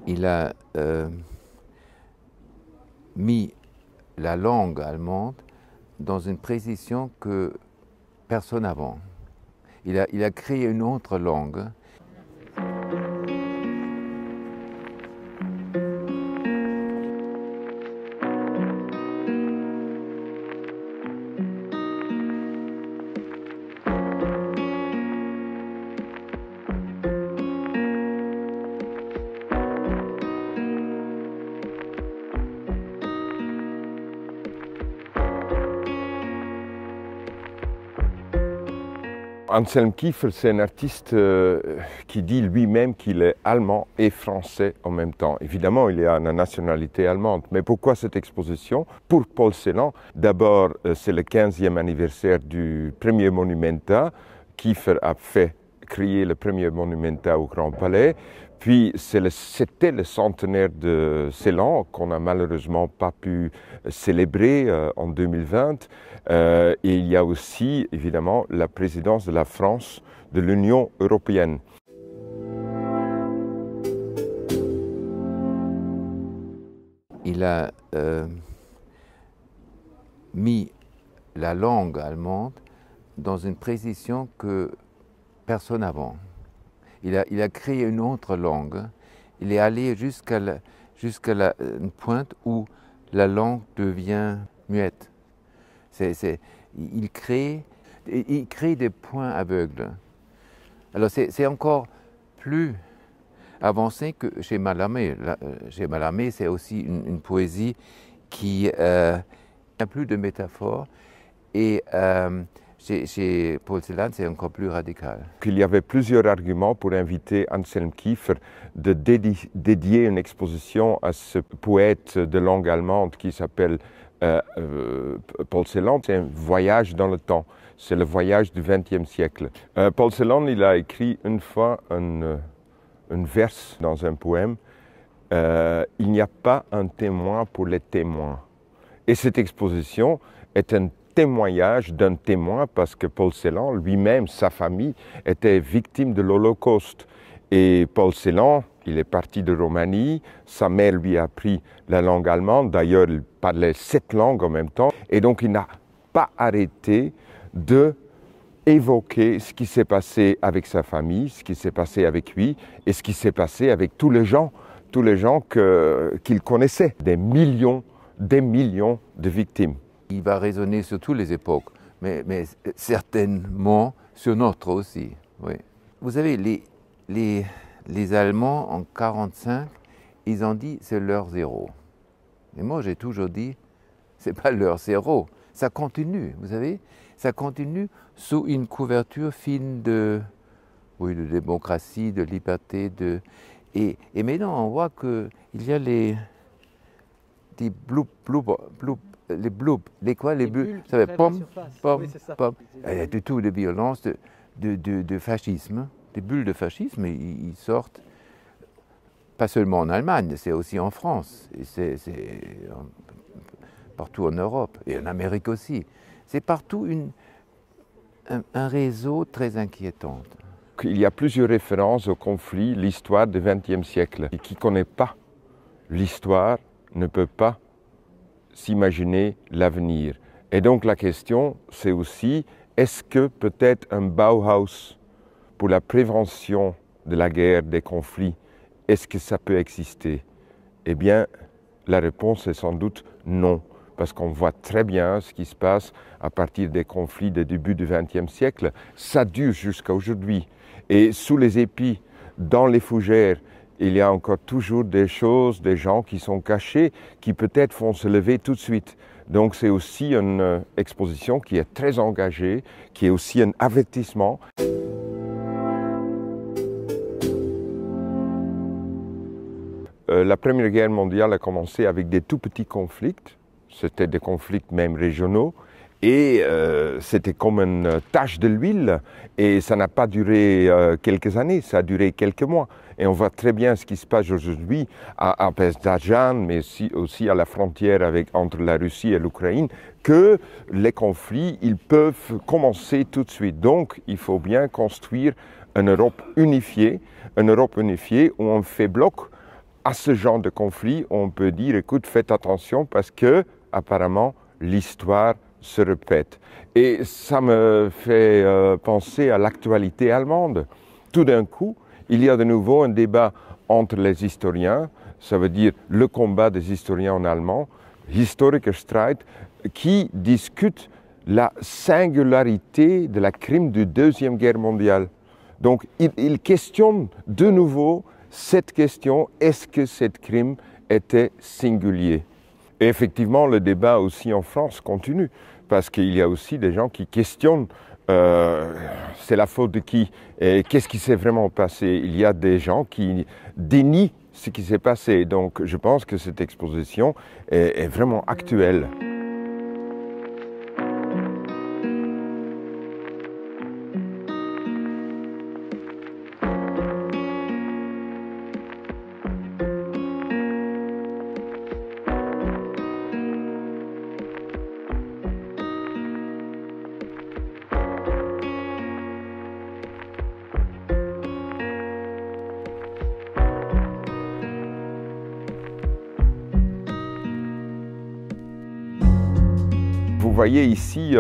il a mis la langue allemande dans une précision que personne avant. Il a créé une autre langue. Anselm Kiefer, c'est un artiste qui dit lui-même qu'il est allemand et français en même temps. Évidemment, il a une nationalité allemande. Mais pourquoi cette exposition? Pour Paul Celan, d'abord, c'est le 15e anniversaire du premier Monumenta. Kiefer a fait créer le premier Monumenta au Grand Palais. Puis c'était le centenaire de Celan qu'on n'a malheureusement pas pu célébrer en 2020. Et il y a aussi évidemment la présidence de la France de l'Union européenne. Il a mis la langue allemande dans une précision que personne avant. Il a créé une autre langue. Il est allé jusqu'à une pointe où la langue devient muette. Il crée des points aveugles. Alors c'est encore plus avancé que chez Mallarmé. Chez Mallarmé, c'est aussi une poésie qui n'a plus de métaphores. Et chez Paul Celan, c'est encore plus radical. Il y avait plusieurs arguments pour inviter Anselm Kiefer de dédier une exposition à ce poète de langue allemande qui s'appelle Paul Celan. C'est un voyage dans le temps, c'est le voyage du XXe siècle. Paul Celan, il a écrit une fois un vers dans un poème. Il n'y a pas un témoin pour les témoins. Et cette exposition est un témoignage d'un témoin parce que Paul Celan, lui-même, sa famille, était victime de l'Holocauste. Et Paul Celan, il est parti de Roumanie, sa mère lui a appris la langue allemande, d'ailleurs il parlait 7 langues en même temps, et donc il n'a pas arrêté d'évoquer ce qui s'est passé avec sa famille, ce qui s'est passé avec lui, et ce qui s'est passé avec tous les gens qu'il connaissait, des millions de victimes. Il va résonner sur toutes les époques, mais certainement sur notre aussi. Oui. Vous savez, les Allemands en 1945, ils ont dit c'est leur zéro. Et moi j'ai toujours dit c'est pas leur zéro, ça continue, vous savez, ça continue sous une couverture fine de démocratie, de liberté, et maintenant on voit qu'il y a les bloops, les bulles, ça fait pom, pom. Il y a de tout, de violence, de fascisme, des bulles de fascisme, ils sortent pas seulement en Allemagne, c'est aussi en France, et c'est partout en Europe, et en Amérique aussi. C'est partout un réseau très inquiétant. Il y a plusieurs références au conflit, l'histoire du XXe siècle. Et qui ne connaît pas l'histoire ne peut pas s'imaginer l'avenir. Et donc la question, c'est aussi, est-ce que peut-être un Bauhaus pour la prévention de la guerre, des conflits, est-ce que ça peut exister? Eh bien, la réponse est sans doute non, parce qu'on voit très bien ce qui se passe à partir des conflits du début du XXe siècle. Ça dure jusqu'à aujourd'hui. Et sous les épis, dans les fougères, il y a encore toujours des choses, des gens qui sont cachés, qui peut-être vont se lever tout de suite. Donc c'est aussi une exposition qui est très engagée, qui est aussi un avertissement. La Première Guerre mondiale a commencé avec des tout petits conflits, c'était des conflits même régionaux, et c'était comme une tache de l'huile, et ça n'a pas duré quelques années, ça a duré quelques mois. Et on voit très bien ce qui se passe aujourd'hui à Pezdajan, mais aussi à la frontière entre la Russie et l'Ukraine, que les conflits, ils peuvent commencer tout de suite. Donc, il faut bien construire une Europe unifiée où on fait bloc à ce genre de conflit, on peut dire, écoute, faites attention parce que, apparemment, l'histoire se répète. Et ça me fait penser à l'actualité allemande. Tout d'un coup, il y a de nouveau un débat entre les historiens, ça veut dire le combat des historiens en allemand, Historikerstreit, qui discute la singularité de la crime de Deuxième Guerre mondiale. Donc, il questionne de nouveau cette question, est-ce que cette crime était singulier? Et effectivement, le débat aussi en France continue, parce qu'il y a aussi des gens qui questionnent c'est la faute de qui et qu'est-ce qui s'est vraiment passé. Il y a des gens qui dénient ce qui s'est passé. Donc, je pense que cette exposition est vraiment actuelle. Vous voyez ici,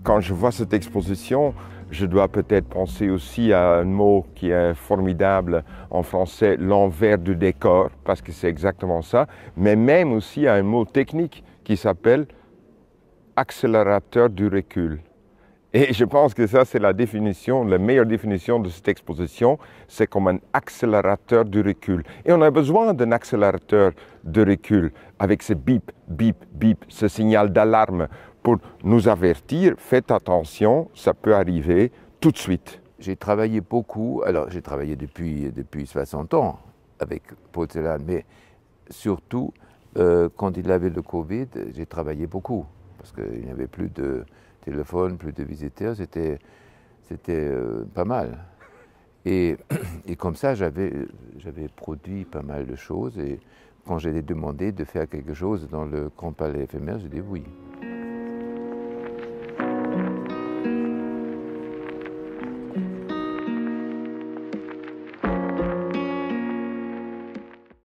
quand je vois cette exposition, je dois peut-être penser aussi à un mot qui est formidable en français, l'envers du décor, parce que c'est exactement ça, mais même aussi à un mot technique qui s'appelle accélérateur du recul. Et je pense que ça, c'est la définition, la meilleure définition de cette exposition, c'est comme un accélérateur du recul. Et on a besoin d'un accélérateur de recul avec ce bip, bip, bip, ce signal d'alarme pour nous avertir, faites attention, ça peut arriver tout de suite. J'ai travaillé beaucoup, alors j'ai travaillé depuis 60 ans avec Paul Celan, mais surtout quand il avait le Covid, j'ai travaillé beaucoup parce qu'il n'y avait plus de téléphone, plus de visiteurs, c'était pas mal. Et comme ça, j'avais produit pas mal de choses et quand j'ai demandé de faire quelque chose dans le Grand Palais éphémère, j'ai dit oui.